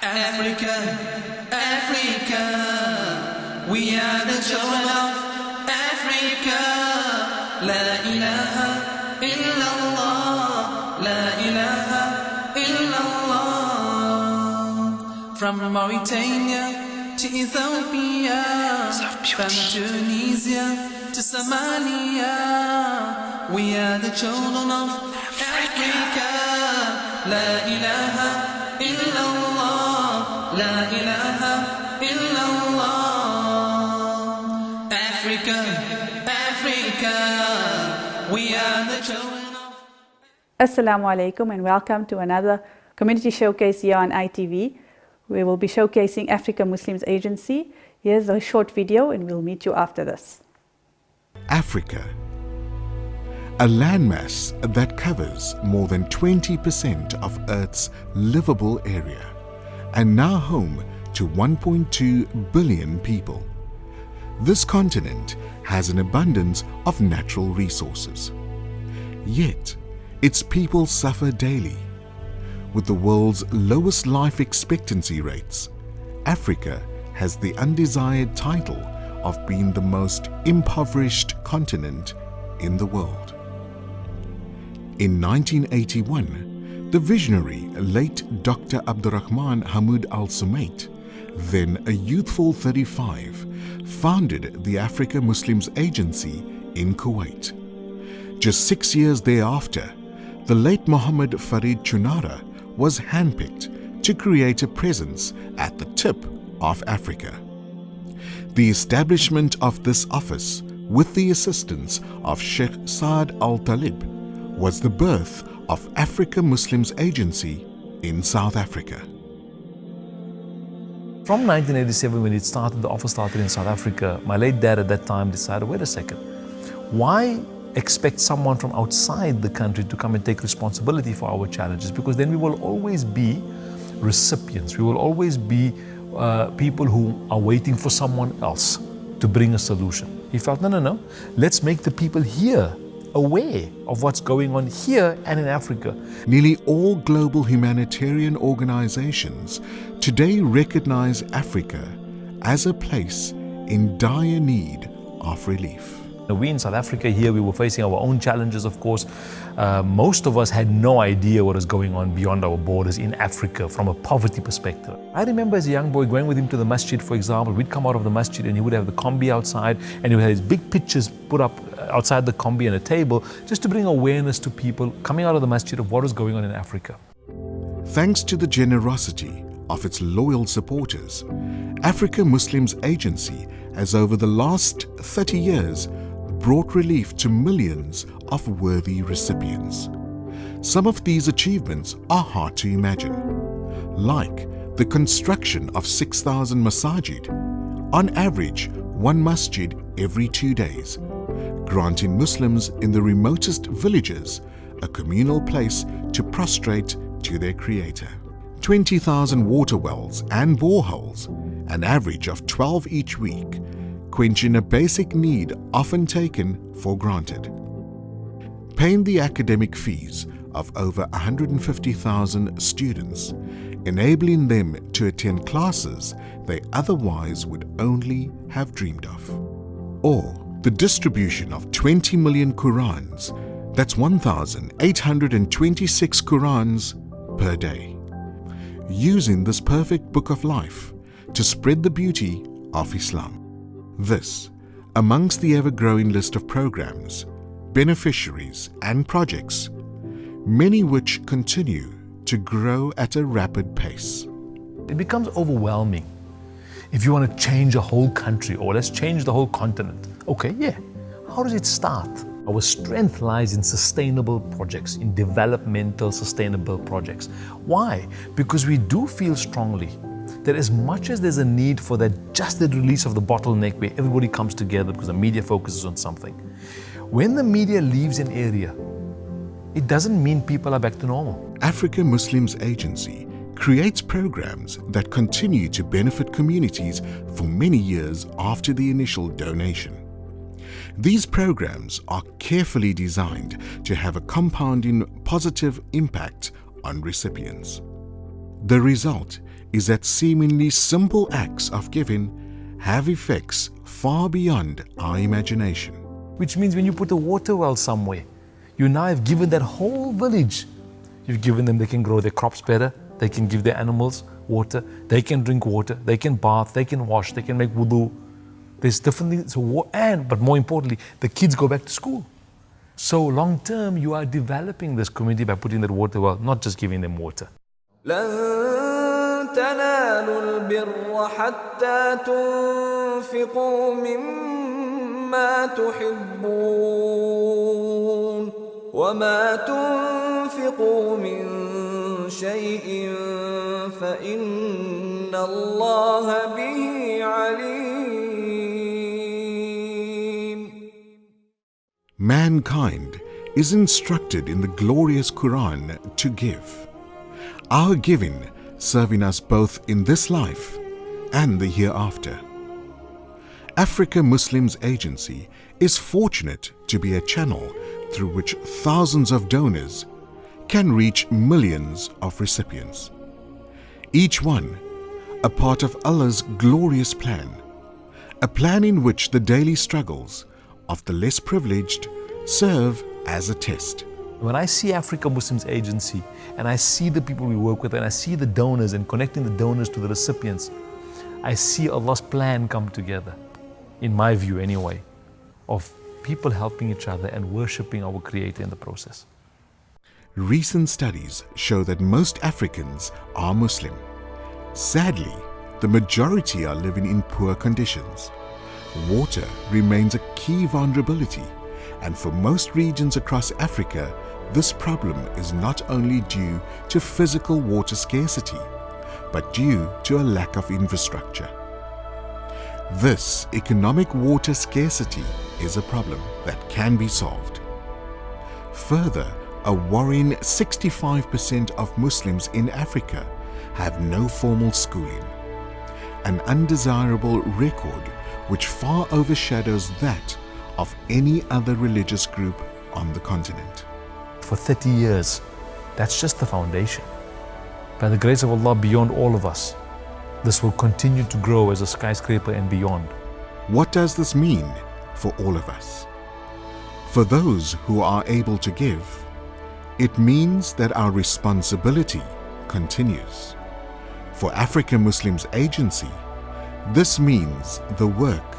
Africa, Africa, we are the children of Africa. La ilaha illallah, la ilaha illallah. From Mauritania to Ethiopia, from Tunisia to Somalia, we are the children of Africa. La ilaha illallah, la ilaha illallah. Africa, Africa, we are the children of... Assalamu alaikum and welcome to another community showcase here on ITV. We will be showcasing Africa Muslims Agency. Here's a short video and we'll meet you after this. Africa, a landmass that covers more than 20% of Earth's livable area and now home to 1.2 billion people. This continent has an abundance of natural resources. Yet, its people suffer daily. With the world's lowest life expectancy rates, Africa has the undesired title of being the most impoverished continent in the world. In 1981, the visionary late Dr. Abdurrahman Hamoud Al-Sumait, then a youthful 35, founded the Africa Muslims Agency in Kuwait. Just 6 years thereafter, the late Muhammad Farid Chunara was handpicked to create a presence at the tip of Africa. The establishment of this office, with the assistance of Sheikh Saad Al-Talib, was the birth of Africa Muslims Agency in South Africa. From 1987, when the office started in South Africa, my late dad at that time decided, wait a second, why expect someone from outside the country to come and take responsibility for our challenges? Because then we will always be recipients. We will always be people who are waiting for someone else to bring a solution. He felt, no, let's make the people here aware of what's going on here and in Africa. Nearly all global humanitarian organizations today recognize Africa as a place in dire need of relief. We in South Africa here, we were facing our own challenges, of course. Most of us had no idea what was going on beyond our borders in Africa from a poverty perspective. I remember as a young boy going with him to the Masjid, for example. We'd come out of the Masjid and he would have the combi outside and he would have his big pictures put up outside the combi and a table just to bring awareness to people coming out of the Masjid of what was going on in Africa. Thanks to the generosity of its loyal supporters, Africa Muslims Agency has over the last 30 years brought relief to millions of worthy recipients. Some of these achievements are hard to imagine, like the construction of 6,000 masajid, on average 1 masjid every 2 days, granting Muslims in the remotest villages a communal place to prostrate to their Creator. 20,000 water wells and boreholes, an average of 12 each week, quenching a basic need often taken for granted. Paying the academic fees of over 150,000 students, enabling them to attend classes they otherwise would only have dreamed of. Or the distribution of 20 million Qurans, that's 1,826 Qurans per day. Using this perfect book of life to spread the beauty of Islam. This, amongst the ever-growing list of programs, beneficiaries and projects, many which continue to grow at a rapid pace. It becomes overwhelming. If you want to change a whole country or let's change the whole continent, okay, yeah. How does it start? Our strength lies in sustainable projects, in developmental sustainable projects. Why? Because we do feel strongly that as much as there's a need for that release of the bottleneck where everybody comes together because the media focuses on something, when the media leaves an area, it doesn't mean people are back to normal. Africa Muslims Agency creates programs that continue to benefit communities for many years after the initial donation. These programs are carefully designed to have a compounding positive impact on recipients. The result is that seemingly simple acts of giving have effects far beyond our imagination. Which means when you put a water well somewhere, you now have given that whole village. You've given them, they can grow their crops better, they can give their animals water, they can drink water, they can bath, they can wash, they can make wudu. There's different things, but more importantly, the kids go back to school. So long term, you are developing this community by putting that water well, not just giving them water. لن تنالوا البر حتى تنفقوا مما تحبون وما تنفقوا من شيء فإن الله به عليم. Mankind is instructed in the glorious Quran to give. Our giving serving us both in this life and the hereafter. Africa Muslims Agency is fortunate to be a channel through which thousands of donors can reach millions of recipients. Each one a part of Allah's glorious plan, a plan in which the daily struggles of the less privileged serve as a test. When I see Africa Muslims Agency and I see the people we work with and I see the donors and connecting the donors to the recipients, I see Allah's plan come together, in my view anyway, of people helping each other and worshipping our Creator in the process. Recent studies show that most Africans are Muslim. Sadly, the majority are living in poor conditions. Water remains a key vulnerability, and for most regions across Africa, this problem is not only due to physical water scarcity, but due to a lack of infrastructure. This economic water scarcity is a problem that can be solved. Further, a worrying 65% of Muslims in Africa have no formal schooling, an undesirable record which far overshadows that of any other religious group on the continent. For 30 years, that's just the foundation. By the grace of Allah, beyond all of us, this will continue to grow as a skyscraper and beyond. What does this mean for all of us? For those who are able to give, it means that our responsibility continues. For Africa Muslims Agency, this means the work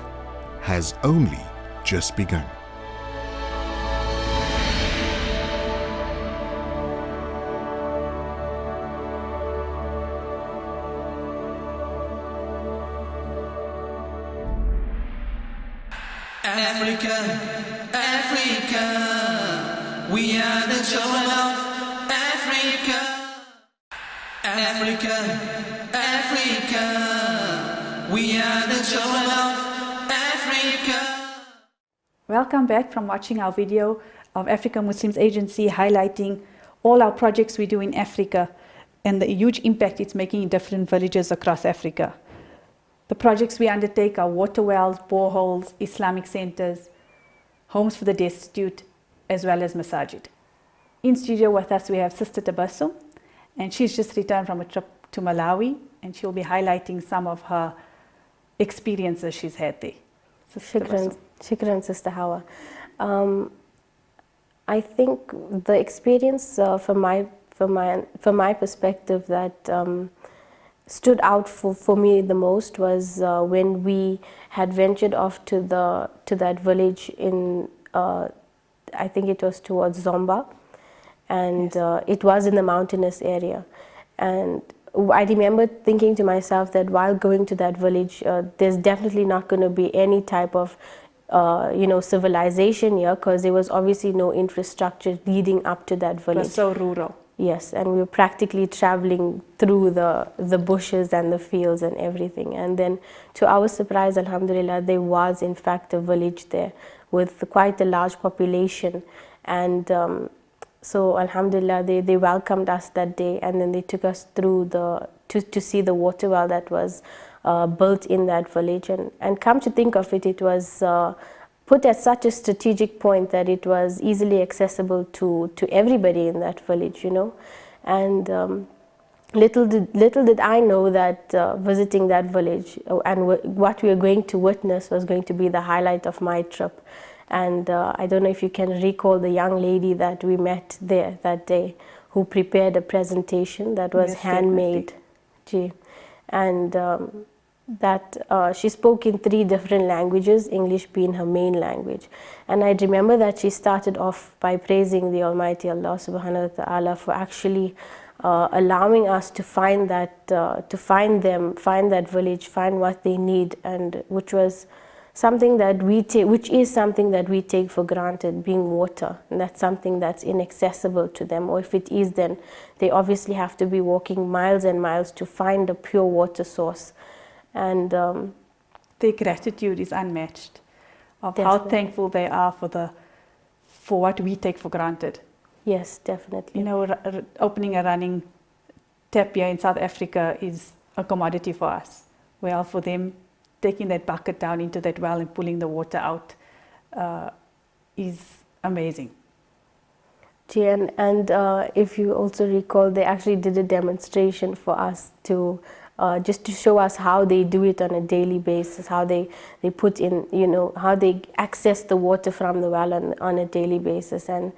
has only just begun. Africa, Africa, we are the children of Africa. Africa, Africa, we are the children of Africa. Welcome back from watching our video of Africa Muslims Agency highlighting all our projects we do in Africa and the huge impact it's making in different villages across Africa. The projects we undertake are water wells, boreholes, Islamic centers, homes for the destitute, as well as Masjid. In studio with us we have Sister Tabassum, and she's just returned from a trip to Malawi, and she'll be highlighting some of her experiences she's had there. Shukran, Sister Hawa. I think the experience from my perspective that stood out for me the most was when we had ventured off to that village in I think it was towards Zomba, and yes. It was in the mountainous area, and I remember thinking to myself that while going to that village, there's definitely not going to be any type of civilization here, because there was obviously no infrastructure leading up to that village. It was so rural. Yes, and we were practically traveling through the bushes and the fields and everything. And then to our surprise, alhamdulillah, there was in fact a village there with quite a large population. And so alhamdulillah, they welcomed us that day, and then they took us through to see the water well that was built in that village. And come to think of it, it was put at such a strategic point that it was easily accessible to everybody in that village, And little did I know that visiting that village and what we were going to witness was going to be the highlight of my trip. And I don't know if you can recall the young lady that we met there that day, who prepared a presentation that was handmade. And she spoke in 3 different languages, English being her main language. And I remember that she started off by praising the Almighty Allah subhanahu wa ta'ala for actually allowing us to find that, find that village, find what they need, and which was something that which is something that we take for granted, being water. And that's something that's inaccessible to them, or if it is, then they obviously have to be walking miles and miles to find a pure water source. And their gratitude is unmatched, of definitely. how thankful they are for what we take for granted. Yes, definitely. You know, opening a running tap here in South Africa is a commodity for us. Well, for them, taking that bucket down into that well and pulling the water out is amazing. And if you also recall, they actually did a demonstration for us to just to show us how they do it on a daily basis, how they put in, you know, how they access the water from the well on a daily basis. And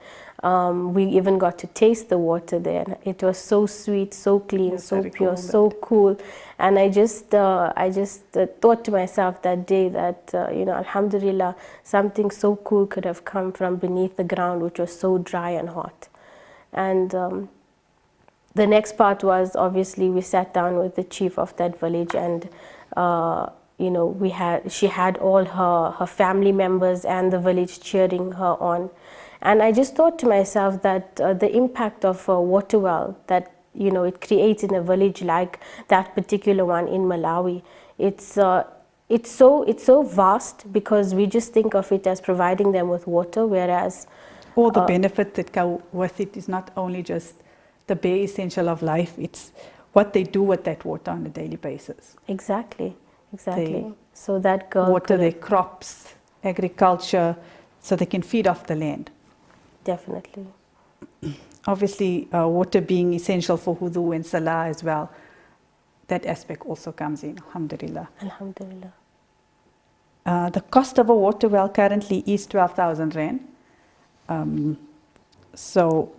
we even got to taste the water there. It was so sweet, so clean, so pure, so cool. And I just thought to myself that day that, you know, alhamdulillah, something so cool could have come from beneath the ground, which was so dry and hot. And the next part was, obviously, we sat down with the chief of that village, and you know, she had all her family members and the village cheering her on. And I just thought to myself that the impact of a water well that, you know, it creates in a village like that particular one in Malawi, it's so vast, because we just think of it as providing them with water, whereas all the benefits that go with it is not only just the bare essential of life, it's what they do with that water on a daily basis. Exactly. So that girl water their crops, agriculture, so they can feed off the land. Definitely. Obviously, water being essential for wudu and salah as well, that aspect also comes in, alhamdulillah. Alhamdulillah. The cost of a water well currently is 12,000 rand. So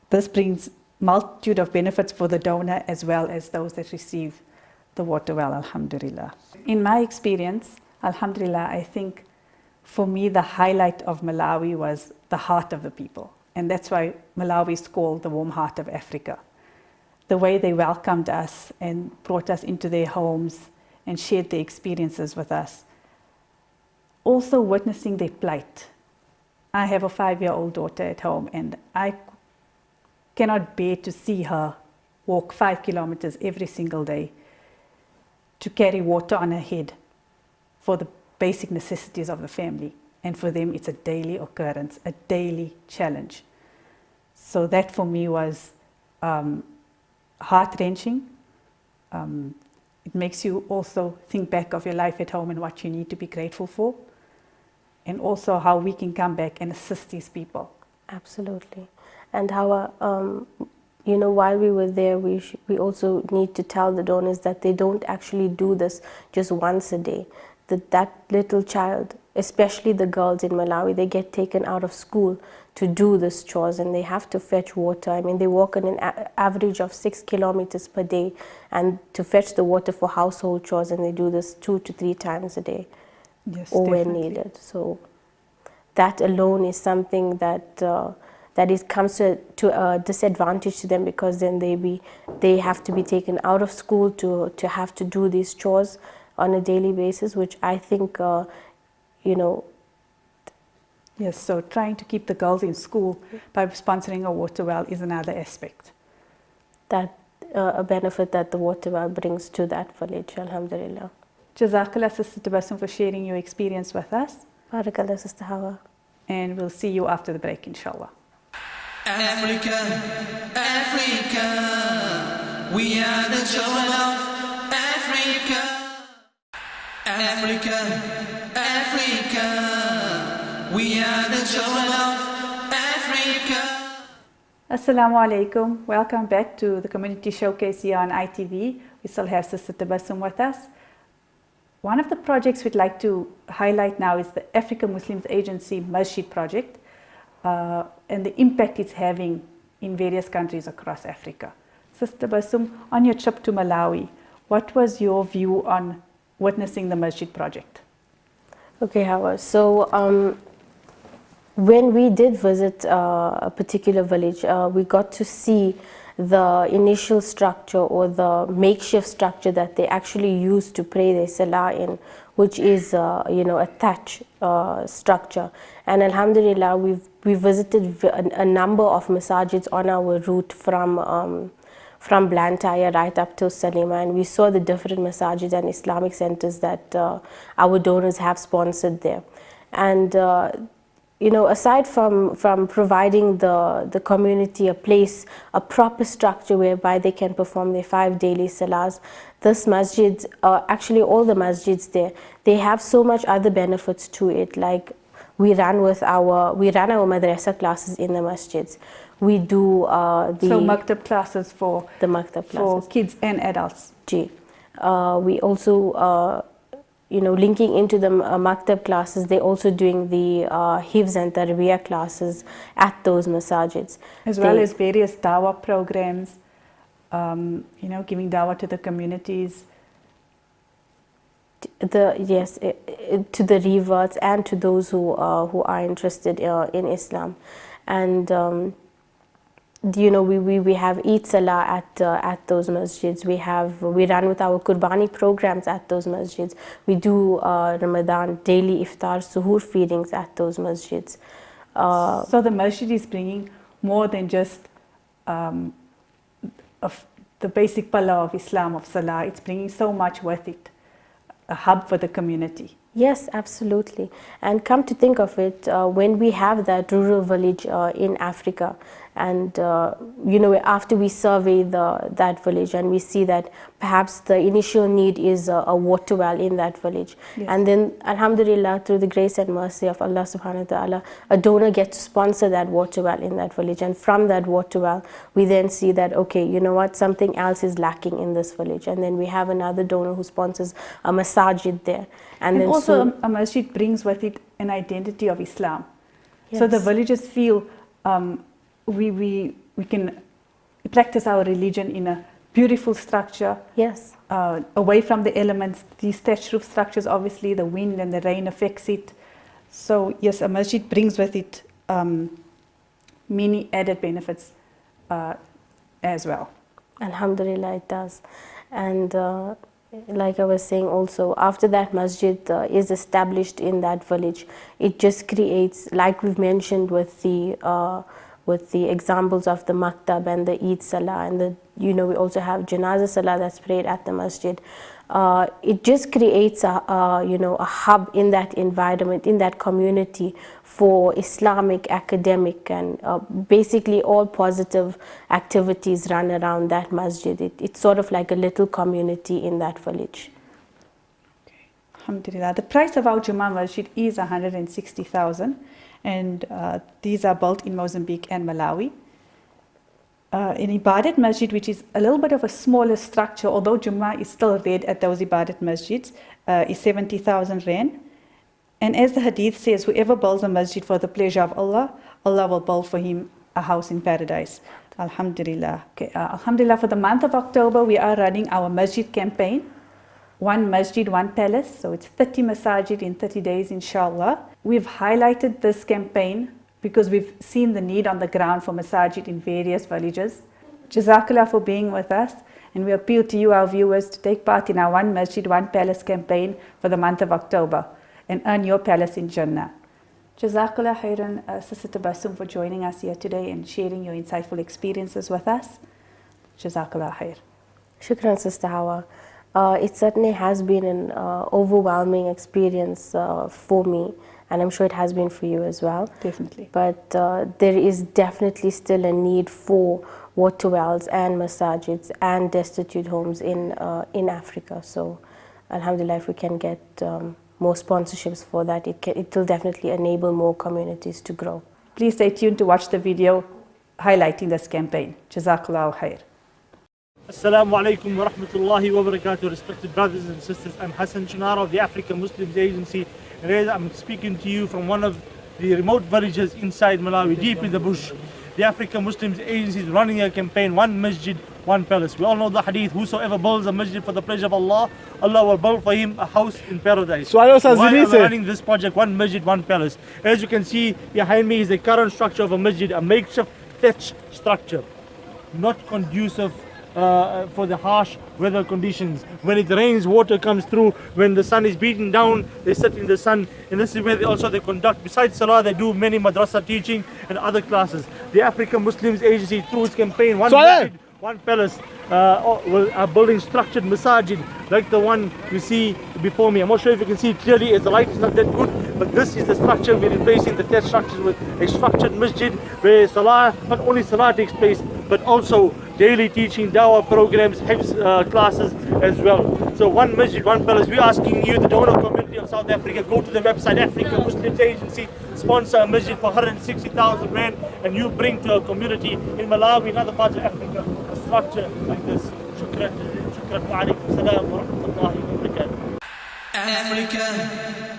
this brings multitude of benefits for the donor as well as those that receive the water well, alhamdulillah. In my experience, alhamdulillah, I think for me the highlight of Malawi was the heart of the people. And that's why Malawi is called the warm heart of Africa. The way they welcomed us and brought us into their homes and shared their experiences with us. Also witnessing their plight. I have a 5-year-old daughter at home, and I cannot bear to see her walk 5 kilometers every single day to carry water on her head for the basic necessities of the family. And for them, it's a daily occurrence, a daily challenge. So that for me was heart-wrenching. It makes you also think back of your life at home and what you need to be grateful for, and also how we can come back and assist these people. Absolutely. And how, you know, while we were there, we also need to tell the donors that they don't actually do this just once a day. That little child, especially the girls in Malawi, they get taken out of school to do this chores, and they have to fetch water. I mean, they walk on an average of 6 kilometers per day and to fetch the water for household chores, and they do this 2 to 3 times a day, yes, or definitely. when needed. So that alone is something that comes to a disadvantage to them, because then they have to be taken out of school to have to do these chores on a daily basis, which I think, you know. Yes, so trying to keep the girls in school by sponsoring a water well is another aspect. That a benefit that the water well brings to that village, alhamdulillah. Jazakallah, Sister Tabassum, for sharing your experience with us. Barakallah, Sister Hawa. And we'll see you after the break, inshallah. Africa, Africa, we are the children of Africa. Africa, Africa, we are the children of Africa. Assalamu alaikum. Welcome back to the community showcase here on ITV. We still have Sister Tabassum with us. One of the projects we'd like to highlight now is the Africa Muslims Agency Masjid project and the impact it's having in various countries across Africa. Sister Tabassum, on your trip to Malawi, what was your view on witnessing the Masjid project? Okay, Hawa. So when we did visit a particular village, we got to see the initial structure or the makeshift structure that they actually used to pray their salah in, which is a thatch structure. And alhamdulillah, we visited a number of masajids on our route from Blantyre right up to Salima, and we saw the different masajids and Islamic centers that our donors have sponsored there. And aside from providing the community a place, a proper structure whereby they can perform their 5 daily salahs, this masjid, actually all the masjids there, they have so much other benefits to it. Like we run our madrasa classes in the masjids. We do so maktab classes for the maktab classes for kids and adults. We also linking into the maktab classes, they're also doing the hifz and tarbiyah classes at those masajids. As well as various dawah programs, giving dawah to the communities. To the reverts and to those who are interested in Islam. And we have Eid Salah at those masjids. We run with our Qurbani programs at those masjids. We do Ramadan daily iftar suhoor feedings at those masjids. So the masjid is bringing more than just the basic pillar of Islam, of Salah. It's bringing so much with it, a hub for the community. Yes, absolutely. And come to think of it, when we have that rural village in Africa, and after we survey that village and we see that perhaps the initial need is a water well in that village, yes. And then alhamdulillah, through the grace and mercy of Allah subhanahu wa ta'ala, a donor gets to sponsor that water well in that village, and from that water well we then see that, okay, you know what, something else is lacking in this village, and then we have another donor who sponsors a masajid there. And then also a masjid brings with it an identity of Islam. Yes. So the villagers feel we can practice our religion in a beautiful structure. Yes. Away from the elements. These thatched roof structures, obviously the wind and the rain affects it. So yes, a masjid brings with it many added benefits as well. Alhamdulillah, it does. And like I was saying also, after that masjid is established in that village, it just creates, like we've mentioned with the examples of the maktab and the Eid Salah, and we also have Janazah Salah that's prayed at the masjid. It just creates a hub in that environment, in that community for Islamic, academic, and basically all positive activities run around that masjid. It's sort of like a little community in that village. Okay. Alhamdulillah. The price of our Jummuah Masjid is 160,000, and these are built in Mozambique and Malawi. An Ibadat Masjid, which is a little bit of a smaller structure, although Jummuah is still read at those Ibadat Masjids, is 70,000 rand. And as the hadith says, whoever builds a masjid for the pleasure of Allah, Allah will build for him a house in paradise. Alhamdulillah. Okay, Alhamdulillah, for the month of October, we are running our masjid campaign. One masjid, one palace. So it's 30 masajid in 30 days, inshallah. We've highlighted this campaign because we've seen the need on the ground for masajid in various villages. Jazakallah for being with us, and we appeal to you, our viewers, to take part in our One Masjid, One Palace campaign for the month of October and earn your palace in Jannah. Jazakallah khairan, Sister Tabassum, for joining us here today and sharing your insightful experiences with us. Jazakallah khair. Shukran, Sister Hawa. It certainly has been an overwhelming experience for me, and I'm sure it has been for you as well. Definitely. But there is definitely still a need for water wells and masajids and destitute homes in Africa. So alhamdulillah, if we can get more sponsorships for that, it will definitely enable more communities to grow. Please stay tuned to watch the video highlighting this campaign. Jazakallahu khair. Assalamu alaikum wa rahmatullahi wa barakatuh. Respected brothers and sisters, I'm Hassan Chinara of the African Muslims Agency. And today I'm speaking to you from one of the remote villages inside Malawi, deep in the bush. The African Muslims Agency is running a campaign, one masjid, one palace. We all know the hadith, whosoever builds a masjid for the pleasure of Allah, Allah will build for him a house in paradise. Why are we running this project, one masjid, one palace? As you can see behind me is the current structure of a masjid, a makeshift thatch structure, not conducive for the harsh weather conditions. When it rains, water comes through. When the sun is beating down, they sit in the sun. And this is where they conduct, besides Salah, they do many madrasa teaching and other classes. The African Muslims Agency, through its campaign, one masjid, one palace, are building structured masajid like the one you see before me. I'm not sure if you can see it clearly as the light is not that good, but this is the structure. We're replacing the test structures with a structured masjid where Salah, not only Salah takes place, but also daily teaching, dawah programs, hifz classes as well. So one masjid, one palace. We're asking you, the donor community of South Africa, go to the website African Muslims Agency, sponsor a masjid for 160,000 rand, and you bring to a community in Malawi and other parts of Africa a structure like this. Shukran. Shukran wa alaikum salam wa rahmatullahi wa barakatuh. Africa,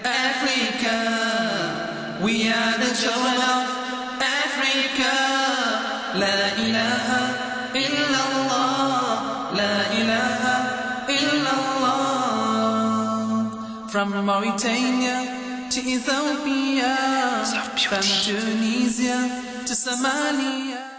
Africa, we are the children of Africa. La ilaha illallah, la ilaha illallah. From Mauritania to Ethiopia, from Tunisia to Somalia.